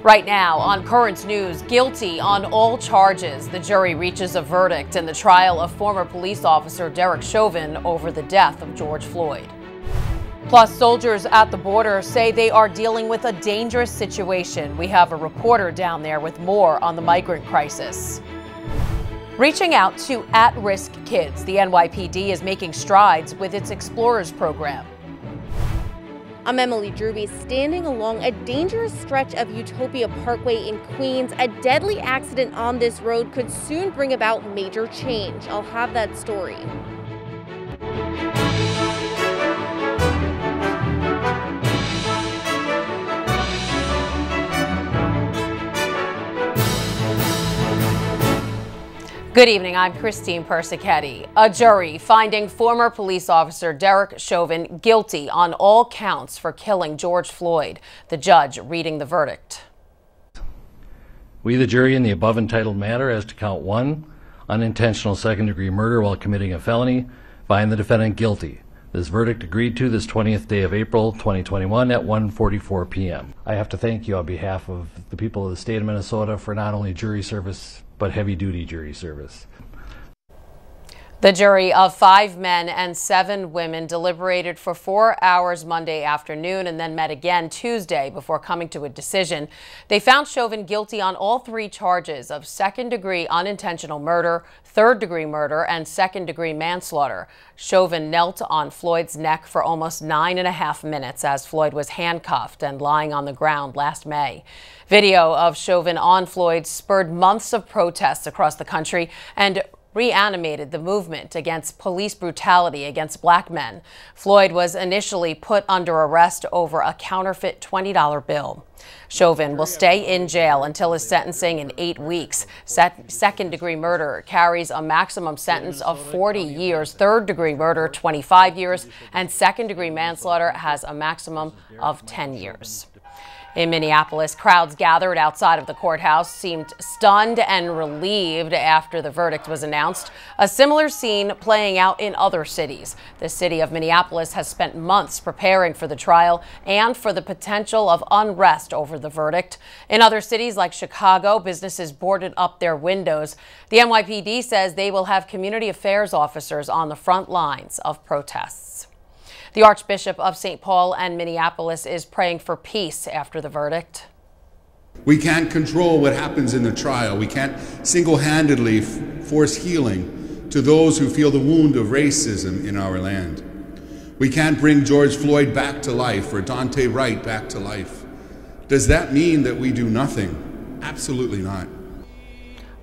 Right now on Current News, guilty on all charges. The jury reaches a verdict in the trial of former police officer Derek Chauvin over the death of George Floyd. Plus, soldiers at the border say they are dealing with a dangerous situation. We have a reporter down there with more on the migrant crisis. Reaching out to at-risk kids, the NYPD is making strides with its Explorers program. I'm Emily Drooby, standing along a dangerous stretch of Utopia Parkway in Queens. A deadly accident on this road could soon bring about major change. I'll have that story. Good evening, I'm Christine Persichetti. A jury finding former police officer Derek Chauvin guilty on all counts for killing George Floyd. The judge reading the verdict. We, the jury, in the above entitled matter as to count 1, unintentional second-degree murder while committing a felony, find the defendant guilty. This verdict agreed to this 20th day of April 2021 at 1:44 p.m. I have to thank you on behalf of the people of the state of Minnesota for not only jury service, but heavy-duty jury service. The jury of 5 men and 7 women deliberated for 4 hours Monday afternoon and then met again Tuesday before coming to a decision. They found Chauvin guilty on all 3 charges of second-degree unintentional murder, third-degree murder, and second-degree manslaughter. Chauvin knelt on Floyd's neck for almost 9.5 minutes as Floyd was handcuffed and lying on the ground last May. Video of Chauvin on Floyd spurred months of protests across the country and reanimated the movement against police brutality against black men. Floyd was initially put under arrest over a counterfeit $20 bill. Chauvin will stay in jail until his sentencing in 8 weeks. Second-degree murder carries a maximum sentence of 40 years, third-degree murder 25 years, and second-degree manslaughter has a maximum of 10 years. In Minneapolis, crowds gathered outside of the courthouse seemed stunned and relieved after the verdict was announced. A similar scene playing out in other cities. The city of Minneapolis has spent months preparing for the trial and for the potential of unrest over the verdict. In other cities like Chicago, businesses boarded up their windows. The NYPD says they will have community affairs officers on the front lines of protests. The Archbishop of St. Paul and Minneapolis is praying for peace after the verdict. We can't control what happens in the trial. We can't single-handedly force healing to those who feel the wound of racism in our land. We can't bring George Floyd back to life or Dante Wright back to life. Does that mean that we do nothing? Absolutely not.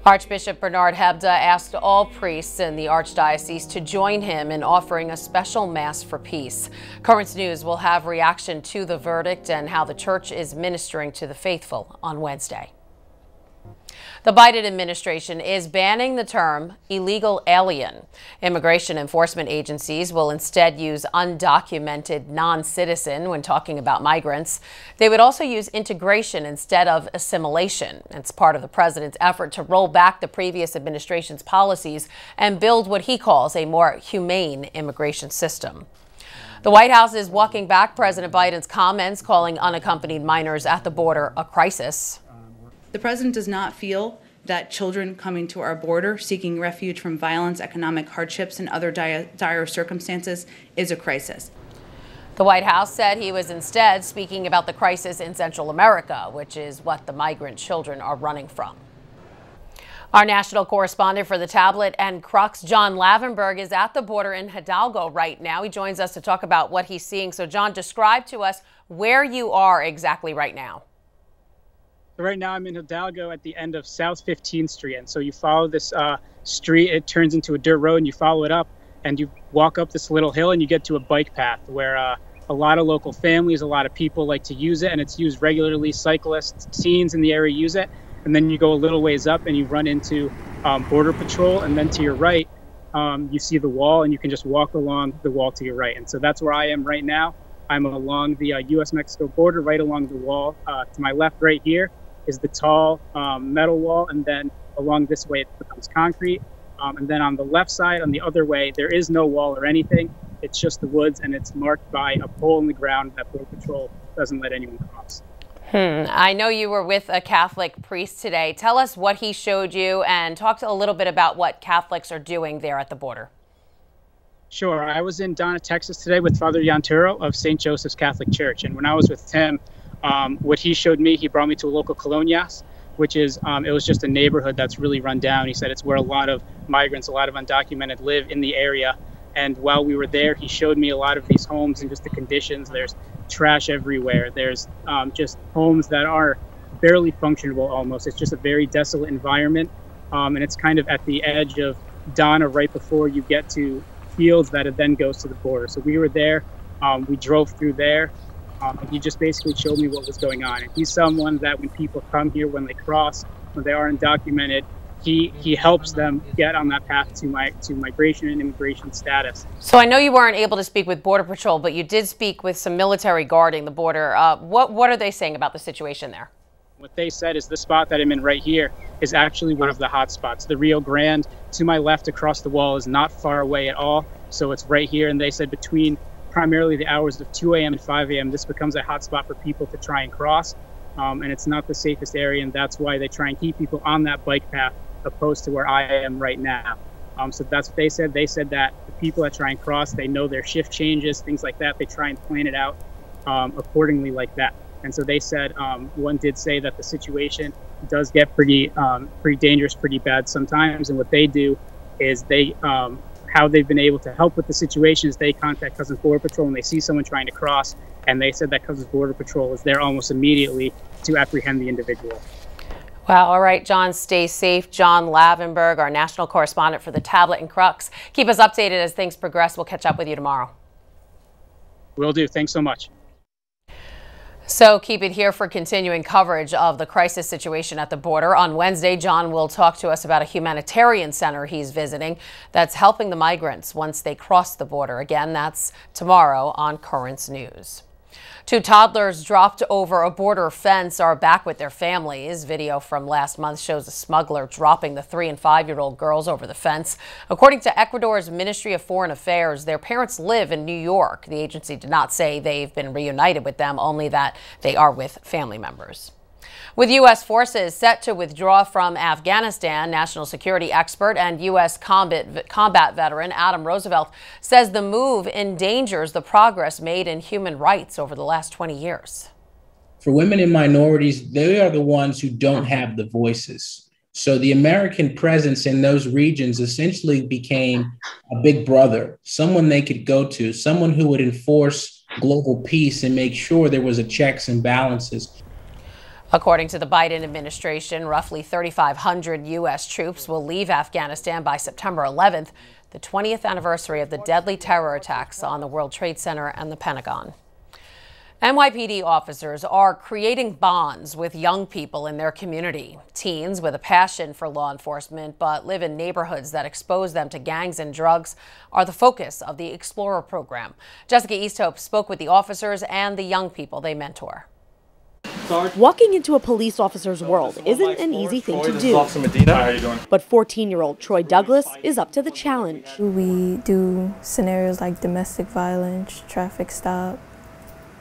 Archbishop Bernard Hebda asked all priests in the Archdiocese to join him in offering a special Mass for peace. Current News will have reaction to the verdict and how the church is ministering to the faithful on Wednesday. The Biden administration is banning the term illegal alien. Immigration enforcement agencies will instead use undocumented non-citizen when talking about migrants. They would also use integration instead of assimilation. It's part of the president's effort to roll back the previous administration's policies and build what he calls a more humane immigration system. The White House is walking back President Biden's comments calling unaccompanied minors at the border a crisis. The president does not feel that children coming to our border seeking refuge from violence, economic hardships, and other dire circumstances is a crisis. The White House said he was instead speaking about the crisis in Central America, which is what the migrant children are running from. Our national correspondent for the Tablet and Crux, John Lavenberg, is at the border in Hidalgo right now. He joins us to talk about what he's seeing. So, John, describe to us where you are exactly right now. Right now I'm in Hidalgo at the end of South 15th Street. And so you follow this street, it turns into a dirt road, and you follow it up and you walk up this little hill and you get to a bike path where a lot of local families, a lot of people like to use it, and it's used regularly. Cyclists, teens in the area use it. And then you go a little ways up and you run into Border Patrol. And then to your right, you see the wall, and you can just walk along the wall to your right. And so that's where I am right now. I'm along the U.S.-Mexico border, right along the wall. To my left right here is the tall metal wall, and then along this way it becomes concrete. And then on the left side, on the other way, there is no wall or anything. It's just the woods, and it's marked by a pole in the ground that Border Patrol doesn't let anyone cross. I know you were with a Catholic priest today. Tell us what he showed you and talk a little bit about what Catholics are doing there at the border. Sure. I was in Donna, Texas today with Father Yanturo of St. Joseph's Catholic Church. And when I was with him, what he showed me, he brought me to a local colonias, which is, it was just a neighborhood that's really run down. He said it's where a lot of migrants, a lot of undocumented live in the area. And while we were there, he showed me a lot of these homes and just the conditions. There's trash everywhere. There's just homes that are barely functionable almost. It's just a very desolate environment. And it's kind of at the edge of Donna right before you get to fields that it then goes to the border. So we were there. We drove through there. And he just basically showed me what was going on. And he's someone that when people come here, when they cross, when they are undocumented, he helps them get on that path to migration and immigration status. So I know you weren't able to speak with Border Patrol, but you did speak with some military guarding the border. What are they saying about the situation there? What they said is the spot that I'm in right here is actually one of the hot spots. The Rio Grande to my left across the wall is not far away at all. So it's right here. And they said between primarily the hours of 2 a.m. and 5 a.m., this becomes a hot spot for people to try and cross. And it's not the safest area. And that's why they try and keep people on that bike path opposed to where I am right now. So that's what they said. They said that the people that try and cross, they know their shift changes, things like that. They try and plan it out accordingly like that. And so they said, one did say that the situation does get pretty dangerous, pretty bad sometimes. And what they do is how they've been able to help with the situation is they contact Customs Border Patrol when they see someone trying to cross. And they said that Customs Border Patrol is there almost immediately to apprehend the individual. Wow. All right, John, stay safe. John Lavenberg, our national correspondent for the Tablet and Crux. Keep us updated as things progress. We'll catch up with you tomorrow. Will do. Thanks so much. So keep it here for continuing coverage of the crisis situation at the border. On Wednesday, John will talk to us about a humanitarian center he's visiting that's helping the migrants once they cross the border. Again, that's tomorrow on Currents News. 2 toddlers dropped over a border fence are back with their families. Video from last month shows a smuggler dropping the 3- and 5-year-old girls over the fence. According to Ecuador's Ministry of Foreign Affairs, their parents live in New York. The agency did not say they've been reunited with them, only that they are with family members. With U.S. forces set to withdraw from Afghanistan, national security expert and U.S. combat veteran Adam Roosevelt says the move endangers the progress made in human rights over the last 20 years. For women and minorities, they are the ones who don't have the voices. So the American presence in those regions essentially became a big brother, someone they could go to, someone who would enforce global peace and make sure there was a checks and balances. According to the Biden administration, roughly 3,500 U.S. troops will leave Afghanistan by September 11th, the 20th anniversary of the deadly terror attacks on the World Trade Center and the Pentagon. NYPD officers are creating bonds with young people in their community. Teens with a passion for law enforcement but live in neighborhoods that expose them to gangs and drugs are the focus of the Explorer program. Jessica Easthope spoke with the officers and the young people they mentor. Walking into a police officer's world isn't an easy thing to do. But 14-year-old Troy Douglas is up to the challenge. We do scenarios like domestic violence, traffic stop,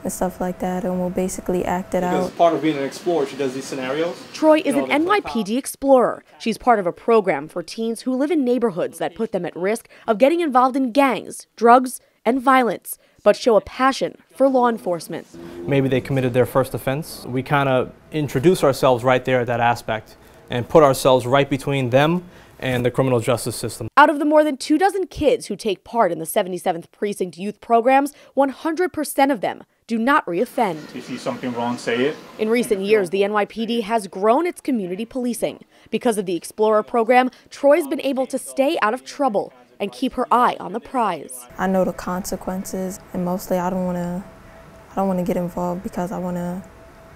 and stuff like that, and we'll basically act it out. As part of being an explorer, she does these scenarios. Troy is an NYPD explorer. She's part of a program for teens who live in neighborhoods that put them at risk of getting involved in gangs, drugs, and violence, but show a passion for law enforcement. Maybe they committed their first offense. We kind of introduce ourselves right there at that aspect and put ourselves right between them and the criminal justice system. Out of the more than 24 kids who take part in the 77th Precinct youth programs, 100% of them do not reoffend. If you see something wrong, say it. In recent years, the NYPD has grown its community policing. Because of the Explorer program, Troy's been able to stay out of trouble and keep her eye on the prize. I know the consequences, and mostly I don't want to get involved because I want to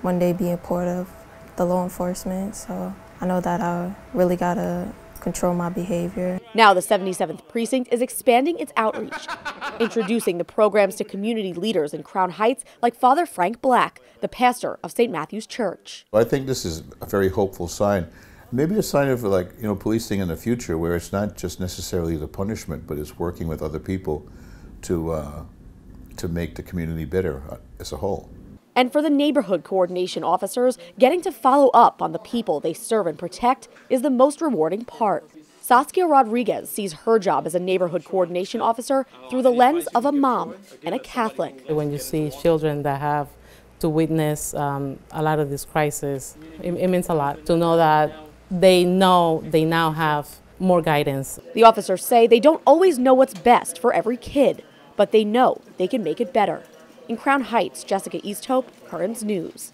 one day be a part of the law enforcement. So I know that I really gotta control my behavior. Now the 77th Precinct is expanding its outreach, introducing the programs to community leaders in Crown Heights like Father Frank Black, the pastor of St. Matthew's Church. I think this is a very hopeful sign. Maybe a sign of policing in the future where it's not just necessarily the punishment, but it's working with other people to make the community better as a whole. And for the neighborhood coordination officers, getting to follow up on the people they serve and protect is the most rewarding part. Saskia Rodriguez sees her job as a neighborhood coordination officer through the lens of a mom and a Catholic. When you see children that have to witness a lot of this crisis, it means a lot to know that they now have more guidance. The officers say they don't always know what's best for every kid, but they know they can make it better. In Crown Heights, Jessica Easthope, Currents News.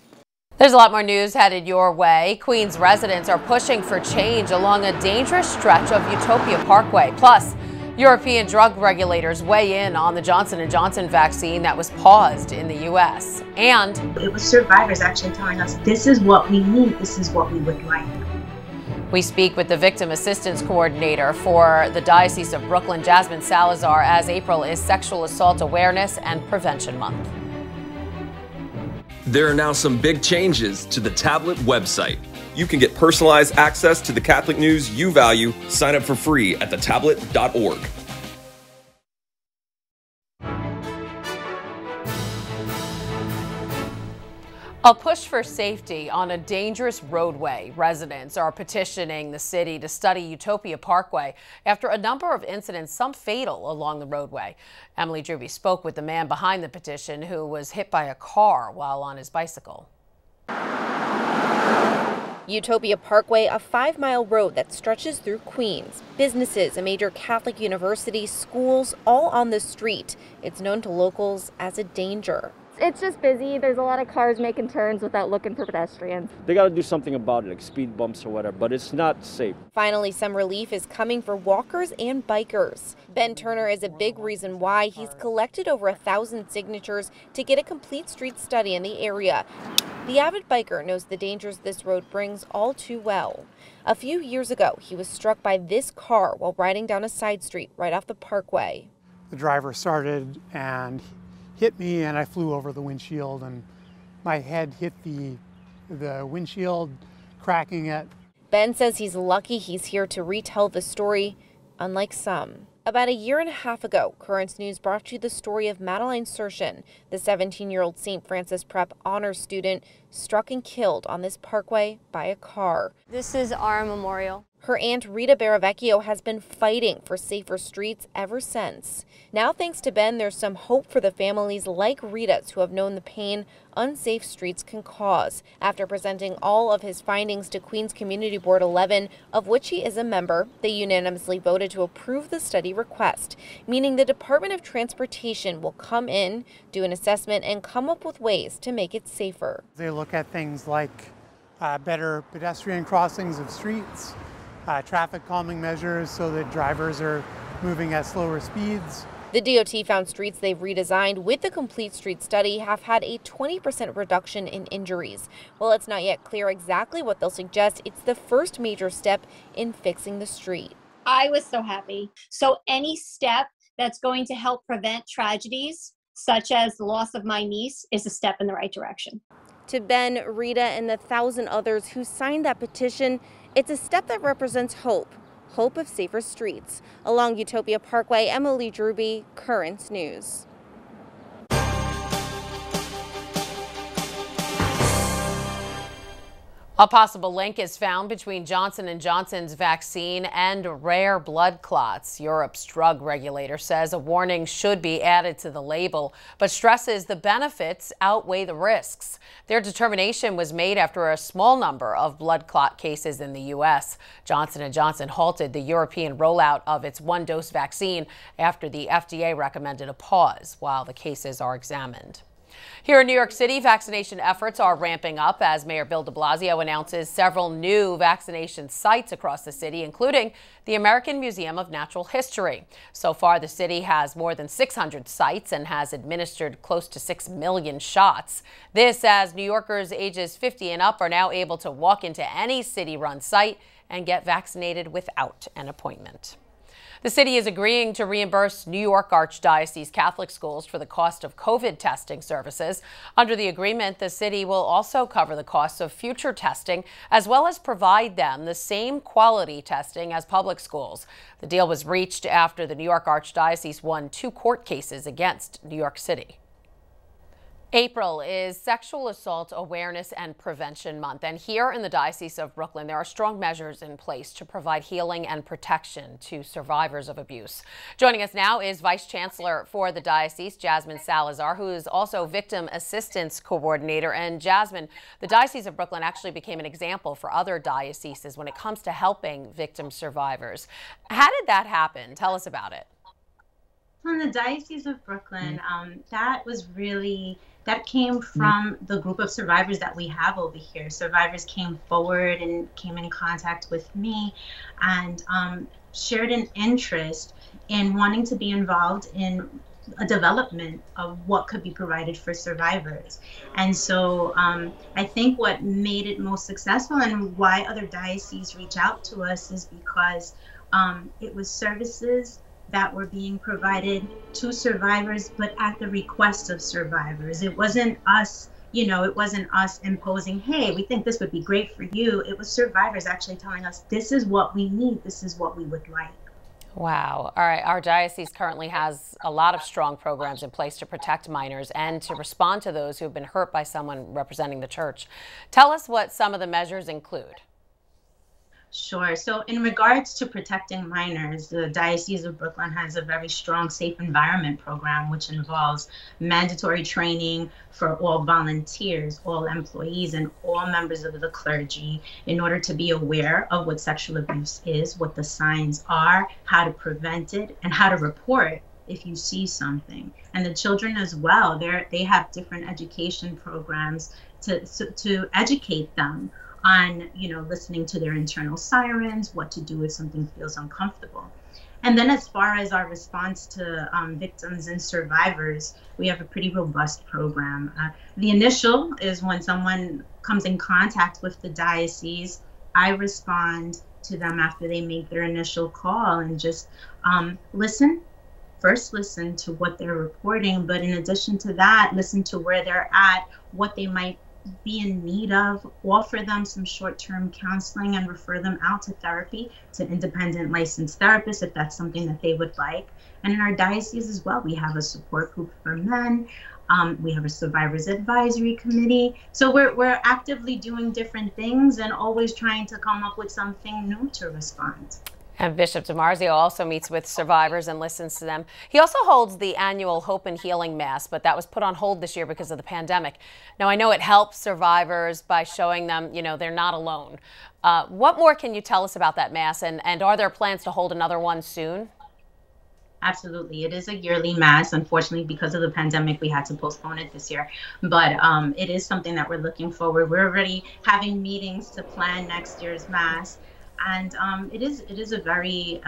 There's a lot more news headed your way. Queens residents are pushing for change along a dangerous stretch of Utopia Parkway. Plus, European drug regulators weigh in on the Johnson & Johnson vaccine that was paused in the U.S. And it was survivors actually telling us, this is what we need, this is what we would like. We speak with the Victim Assistance Coordinator for the Diocese of Brooklyn, Jasmine Salazar, as April is Sexual Assault Awareness and Prevention Month. There are now some big changes to the tablet website. You can get personalized access to the Catholic news you value. Sign up for free at thetablet.org. A push for safety on a dangerous roadway. Residents are petitioning the city to study Utopia Parkway after a number of incidents, some fatal, along the roadway. Emily Drooby spoke with the man behind the petition who was hit by a car while on his bicycle. Utopia Parkway, a 5-mile road that stretches through Queens. Businesses, a major Catholic university, schools, all on the street. It's known to locals as a danger. It's just busy. There's a lot of cars making turns without looking for pedestrians. They got to do something about it, like speed bumps or whatever, but it's not safe. Finally, some relief is coming for walkers and bikers. Ben Turner is a big reason why. He's collected over 1,000 signatures to get a complete street study in the area. The avid biker knows the dangers this road brings all too well. A few years ago, he was struck by this car while riding down a side street right off the Parkway. The driver started and hit me, and I flew over the windshield, and my head hit the windshield, cracking it. Ben says he's lucky he's here to retell the story, unlike some. About a year and a half ago, Currents News brought you the story of Madeline Sershin, the 17-year-old St. Francis Prep honors student struck and killed on this parkway by a car. This is our memorial. Her aunt Rita Baravecchio has been fighting for safer streets ever since. Now, thanks to Ben, there's some hope for the families like Rita's who have known the pain unsafe streets can cause. After presenting all of his findings to Queens Community Board 11, of which he is a member, they unanimously voted to approve the study request, meaning the Department of Transportation will come in, do an assessment, and come up with ways to make it safer. They look at things like better pedestrian crossings of streets, traffic calming measures so that drivers are moving at slower speeds. The DOT found streets they've redesigned with the complete street study have had a 20% reduction in injuries. While it's not yet clear exactly what they'll suggest, it's the first major step in fixing the street. I was so happy. So any step that's going to help prevent tragedies, such as the loss of my niece, is a step in the right direction. To Ben, Rita, and the 1,000 others who signed that petition, it's a step that represents hope. Hope of safer streets. Along Utopia Parkway, Emily Drooby, Currents News. A possible link is found between Johnson & Johnson's vaccine and rare blood clots. Europe's drug regulator says a warning should be added to the label, but stresses the benefits outweigh the risks. Their determination was made after a small number of blood clot cases in the U.S. Johnson & Johnson halted the European rollout of its one-dose vaccine after the FDA recommended a pause while the cases are examined. Here in New York City, vaccination efforts are ramping up as Mayor Bill de Blasio announces several new vaccination sites across the city, including the American Museum of Natural History. So far, the city has more than 600 sites and has administered close to 6 million shots. This as New Yorkers ages 50 and up are now able to walk into any city-run site and get vaccinated without an appointment. The city is agreeing to reimburse New York Archdiocese Catholic schools for the cost of COVID testing services. Under the agreement, the city will also cover the costs of future testing, as well as provide them the same quality testing as public schools. The deal was reached after the New York Archdiocese won 2 court cases against New York City. April is Sexual Assault Awareness and Prevention Month, and here in the Diocese of Brooklyn, there are strong measures in place to provide healing and protection to survivors of abuse. Joining us now is Vice Chancellor for the Diocese, Jasmine Salazar, who is also Victim Assistance Coordinator. And Jasmine, the Diocese of Brooklyn actually became an example for other dioceses when it comes to helping victim survivors. How did that happen? Tell us about it. In the Diocese of Brooklyn, that came from the group of survivors that we have over here. Survivors came forward and came in contact with me and shared an interest in wanting to be involved in a development of what could be provided for survivors. And so I think what made it most successful and why other dioceses reach out to us is because it was services that were being provided to survivors, but at the request of survivors. It wasn't us, it wasn't us imposing, hey, we think this would be great for you. It was survivors actually telling us, this is what we need, this is what we would like. Wow. All right. Our diocese currently has a lot of strong programs in place to protect minors and to respond to those who have been hurt by someone representing the church. Tell us what some of the measures include. Sure. So in regards to protecting minors, the Diocese of Brooklyn has a very strong safe environment program, which involves mandatory training for all volunteers, all employees, and all members of the clergy in order to be aware of what sexual abuse is, what the signs are, how to prevent it, and how to report if you see something. And the children as well, they have different education programs to educate them on, listening to their internal sirens, what to do if something feels uncomfortable. And then as far as our response to victims and survivors, we have a pretty robust program. The initial is when someone comes in contact with the diocese, I respond to them after they make their initial call and just listen. First, listen to what they're reporting, but in addition to that, listen to where they're at, what they might be in need of, offer them some short-term counseling and refer them out to therapy, to independent licensed therapists if that's something that they would like. And in our diocese as well, we have a support group for men. We have a survivors advisory committee. So we're actively doing different things and always trying to come up with something new to respond. And Bishop DiMarzio also meets with survivors and listens to them. He also holds the annual Hope and Healing Mass, but that was put on hold this year because of the pandemic. Now, I know it helps survivors by showing them, they're not alone. What more can you tell us about that Mass, and are there plans to hold another one soon? Absolutely. It is a yearly Mass. Unfortunately, because of the pandemic, we had to postpone it this year. But it is something that we're looking forward. We're already having meetings to plan next year's Mass. And it is a very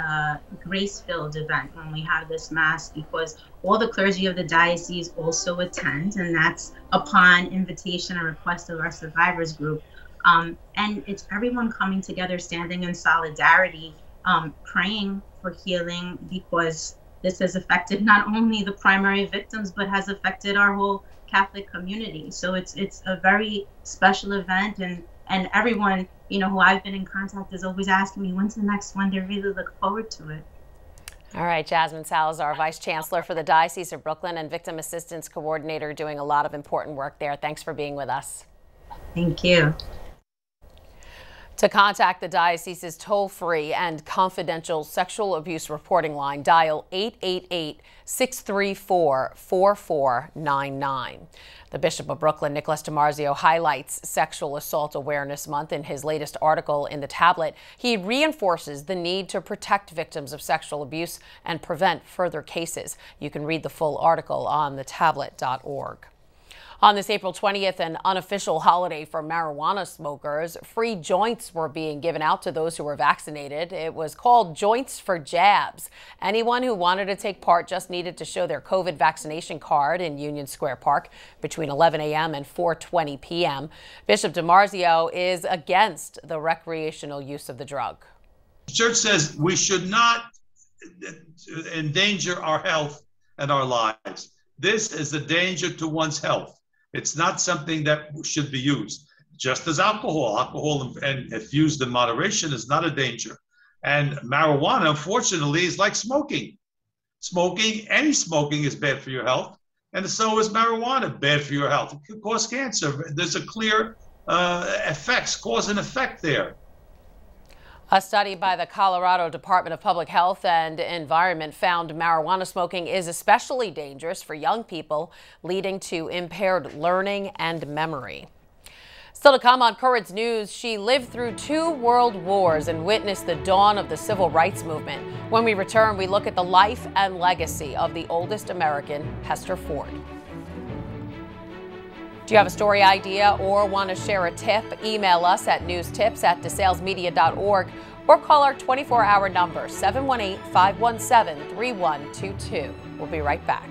grace-filled event when we have this Mass, because all the clergy of the diocese also attend, and that's upon invitation and request of our survivors group. And it's everyone coming together, standing in solidarity, praying for healing, because this has affected not only the primary victims, but has affected our whole Catholic community. So it's a very special event, and everyone, who I've been in contact is always asking me, when's the next one? They really look forward to it. All right, Jasmine Salazar, Vice Chancellor for the Diocese of Brooklyn and Victim Assistance Coordinator, doing a lot of important work there. Thanks for being with us. Thank you. To contact the diocese's toll-free and confidential sexual abuse reporting line, dial 888-634-4499. The Bishop of Brooklyn, Nicholas DiMarzio, highlights Sexual Assault Awareness Month in his latest article in The Tablet. He reinforces the need to protect victims of sexual abuse and prevent further cases. You can read the full article on thetablet.org. On this April 20th, an unofficial holiday for marijuana smokers, free joints were being given out to those who were vaccinated. It was called Joints for Jabs. Anyone who wanted to take part just needed to show their COVID vaccination card in Union Square Park between 11 a.m. and 4:20 p.m. Bishop DiMarzio is against the recreational use of the drug. The church says we should not endanger our health and our lives. This is a danger to one's health. It's not something that should be used. Just as alcohol and if used in moderation is not a danger. And marijuana, unfortunately, is like smoking. Any smoking is bad for your health. And so is marijuana bad for your health. It could cause cancer. There's a clear effects, cause and effect there. A study by the Colorado Department of Public Health and Environment found marijuana smoking is especially dangerous for young people, leading to impaired learning and memory. Still to come on Currents News, she lived through 2 world wars and witnessed the dawn of the civil rights movement. When we return, we look at the life and legacy of the oldest American, Hester Ford. Do you have a story idea or want to share a tip? Email us at newstips@desalesmedia.org or call our 24-hour number, 718-517-3122. We'll be right back.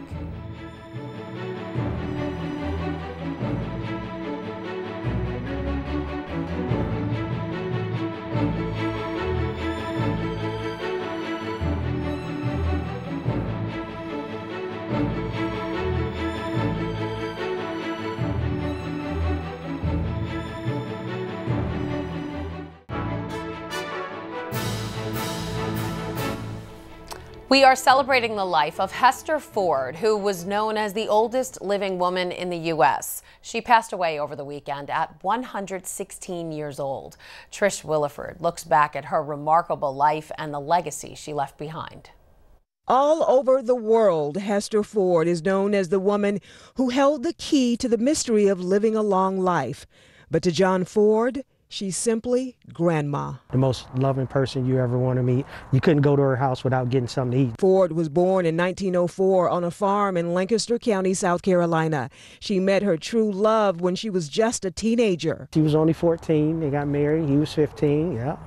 We are celebrating the life of Hester Ford, who was known as the oldest living woman in the U.S. She passed away over the weekend at 116 years old. Trish Williford looks back at her remarkable life and the legacy she left behind. All over the world, Hester Ford is known as the woman who held the key to the mystery of living a long life. But to John Ford, she's simply Grandma. The most loving person you ever want to meet. You couldn't go to her house without getting something to eat. Ford was born in 1904 on a farm in Lancaster County, South Carolina. She met her true love when she was just a teenager. She was only 14. They got married. He was 15. Yeah,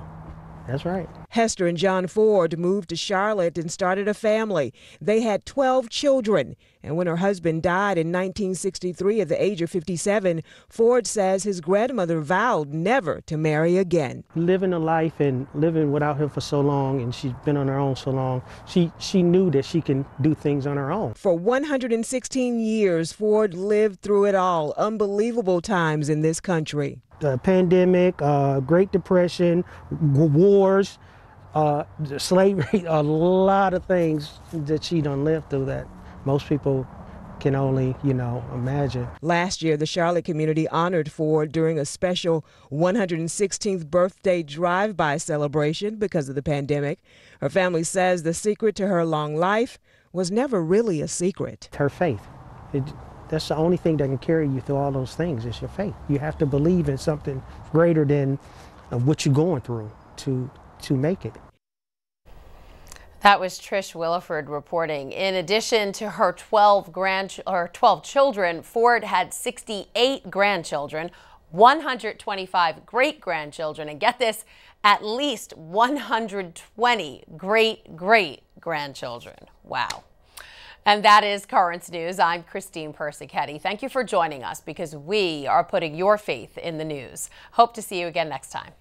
that's right. Hester and John Ford moved to Charlotte and started a family. They had 12 children. And when her husband died in 1963 at the age of 57, Ford says his grandmother vowed never to marry again. Living a life and living without him for so long, and she's been on her own so long, she knew that she can do things on her own. For 116 years, Ford lived through it all. Unbelievable times in this country. The pandemic, Great Depression, wars, slavery, a lot of things that she done lived through that most people can only, imagine. Last year, the Charlotte community honored Ford during a special 116th birthday drive-by celebration because of the pandemic. Her family says the secret to her long life was never really a secret. Her faith. That's the only thing that can carry you through all those things is your faith. You have to believe in something greater than what you're going through to make it. That was Trish Williford reporting. In addition to her 12 children, Ford had 68 grandchildren, 125 great-grandchildren, and get this, at least 120 great-great-grandchildren. Wow. And that is Currents News. I'm Christine Persichetti. Thank you for joining us because we are putting your faith in the news. Hope to see you again next time.